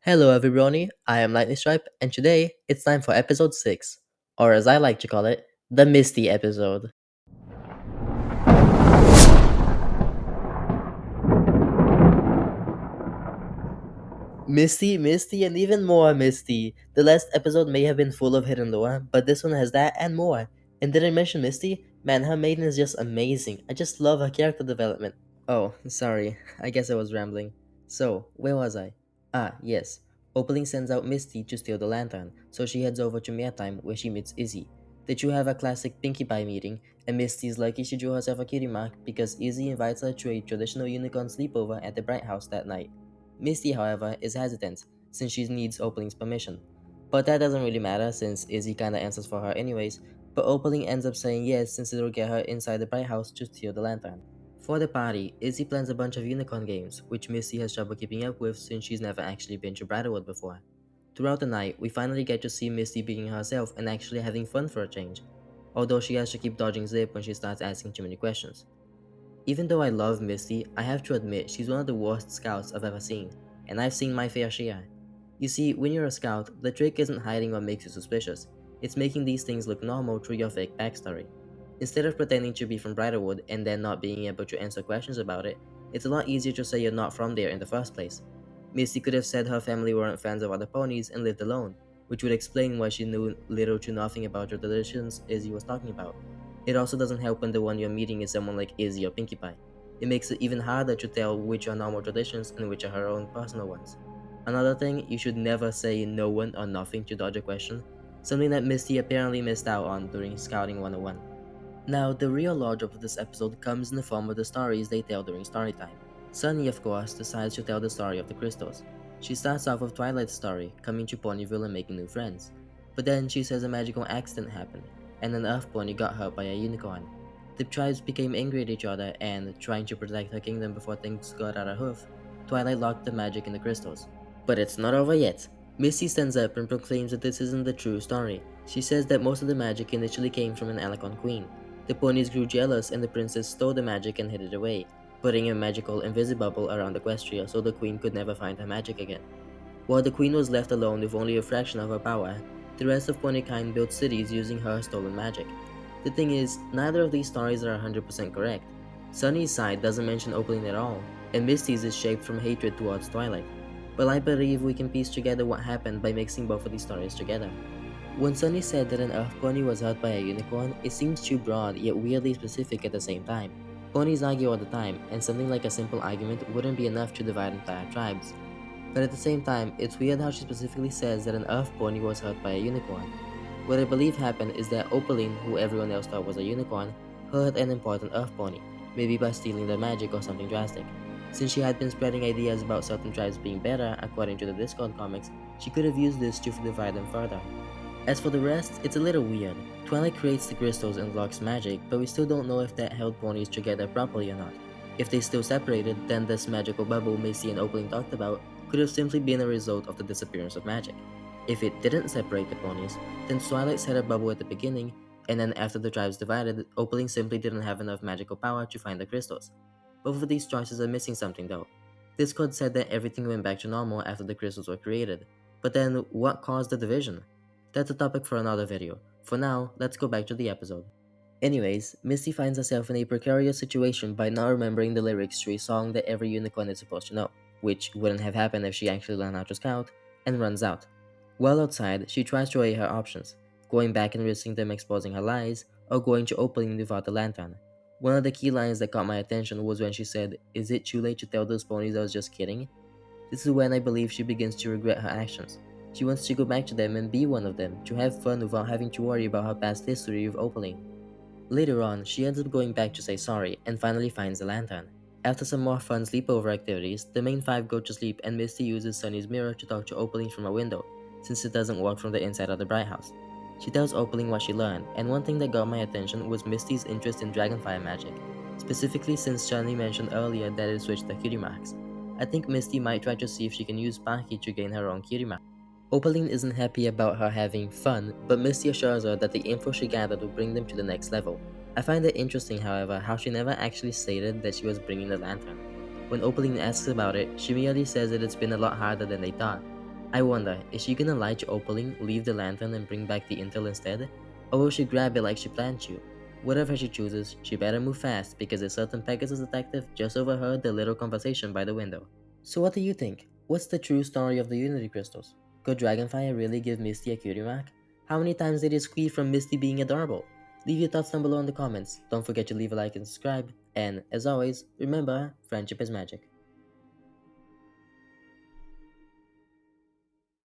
Hello everybody, I am Lightning Stripe, and today it's time for episode 6, or as I like to call it, the Misty episode. Misty, and even more Misty. The last episode may have been full of hidden lore, but this one has that and more. And did I mention Misty? Man, her maiden is just amazing. I just love her character development. Oh, sorry, I guess I was rambling. So, where was I? Ah, yes. Opaling sends out Misty to steal the lantern, so she heads over to Meertime where she meets Izzy. They two have a classic Pinkie Pie meeting, and Misty is lucky she drew herself a cutie mark because Izzy invites her to a traditional unicorn sleepover at the Bright House that night. Misty, however, is hesitant, since she needs Opaling's permission. But that doesn't really matter since Izzy kinda answers for her anyways, but Opaling ends up saying yes since it'll get her inside the Bright House to steal the lantern. For the party, Izzy plans a bunch of unicorn games, which Misty has trouble keeping up with since she's never actually been to Bridalwood before. Throughout the night, we finally get to see Misty being herself and actually having fun for a change, although she has to keep dodging Zip when she starts asking too many questions. Even though I love Misty, I have to admit she's one of the worst scouts I've ever seen, and I've seen my fair share. You see, when you're a scout, the trick isn't hiding what makes you suspicious, it's making these things look normal through your fake backstory. Instead of pretending to be from Bridalwood and then not being able to answer questions about it, it's a lot easier to say you're not from there in the first place. Misty could have said her family weren't fans of other ponies and lived alone, which would explain why she knew little to nothing about the traditions Izzy was talking about. It also doesn't help when the one you're meeting is someone like Izzy or Pinkie Pie. It makes it even harder to tell which are normal traditions and which are her own personal ones. Another thing, you should never say no one or nothing to dodge a question, something that Misty apparently missed out on during Scouting 101. Now, the real logic of this episode comes in the form of the stories they tell during storytime. Sunny, of course, decides to tell the story of the crystals. She starts off with Twilight's story, coming to Ponyville and making new friends. But then she says a magical accident happened, and an Earth pony got hurt by a unicorn. The tribes became angry at each other, and, trying to protect her kingdom before things got out of hoof, Twilight locked the magic in the crystals. But it's not over yet. Misty stands up and proclaims that this isn't the true story. She says that most of the magic initially came from an Alicorn queen. The ponies grew jealous and the princess stole the magic and hid it away, putting a magical invisibubble around Equestria so the queen could never find her magic again. While the queen was left alone with only a fraction of her power, the rest of Ponykind built cities using her stolen magic. The thing is, neither of these stories are 100% correct. Sunny's side doesn't mention Opaline at all, and Misty's is shaped from hatred towards Twilight. But I believe we can piece together what happened by mixing both of these stories together. When Sunny said that an Earth pony was hurt by a unicorn, it seems too broad yet weirdly specific at the same time. Ponies argue all the time, and something like a simple argument wouldn't be enough to divide entire tribes. But at the same time, it's weird how she specifically says that an Earth pony was hurt by a unicorn. What I believe happened is that Opaline, who everyone else thought was a unicorn, hurt an important Earth pony, maybe by stealing their magic or something drastic. Since she had been spreading ideas about certain tribes being better, according to the Discord comics, she could have used this to divide them further. As for the rest, it's a little weird. Twilight creates the crystals and locks magic, but we still don't know if that held ponies together properly or not. If they still separated, then this magical bubble Misty and Opaline talked about could have simply been a result of the disappearance of magic. If it didn't separate the ponies, then Twilight set a bubble at the beginning, and then after the tribes divided, Opaline simply didn't have enough magical power to find the crystals. Both of these choices are missing something though. Discord said that everything went back to normal after the crystals were created, but then what caused the division? That's a topic for another video. For now, let's go back to the episode. Anyways, Misty finds herself in a precarious situation by not remembering the lyrics to a song that every unicorn is supposed to know, which wouldn't have happened if she actually learned how to scout, and runs out. While outside, she tries to weigh her options, going back and risking them exposing her lies, or going to Opaline without the lantern. One of the key lines that caught my attention was when she said, "Is it too late to tell those ponies I was just kidding?" This is when I believe she begins to regret her actions. She wants to go back to them and be one of them, to have fun without having to worry about her past history with Opaline. Later on, she ends up going back to say sorry and finally finds the lantern. After some more fun sleepover activities, the main five go to sleep and Misty uses Sunny's mirror to talk to Opaline from a window, since it doesn't work from the inside of the Bright House. She tells Opaline what she learned, and one thing that got my attention was Misty's interest in dragonfire magic, specifically since Sunny mentioned earlier that it switched the cutie marks. I think Misty might try to see if she can use Sparky to gain her own cutie mark. Opaline isn't happy about her having fun, but Misty assures her that the info she gathered will bring them to the next level. I find it interesting, however, how she never actually stated that she was bringing the lantern. When Opaline asks about it, she merely says that it's been a lot harder than they thought. I wonder, is she gonna light your opaling, leave the lantern, and bring back the intel instead? Or will she grab it like she planned to? Whatever she chooses, she better move fast because a certain Pegasus detective just overheard the little conversation by the window. So what do you think? What's the true story of the Unity Crystals? Could Dragonfire really give Misty a cutie mark? How many times did it squeeze from Misty being adorable? Leave your thoughts down below in the comments. Don't forget to leave a like and subscribe. And as always, remember, friendship is magic.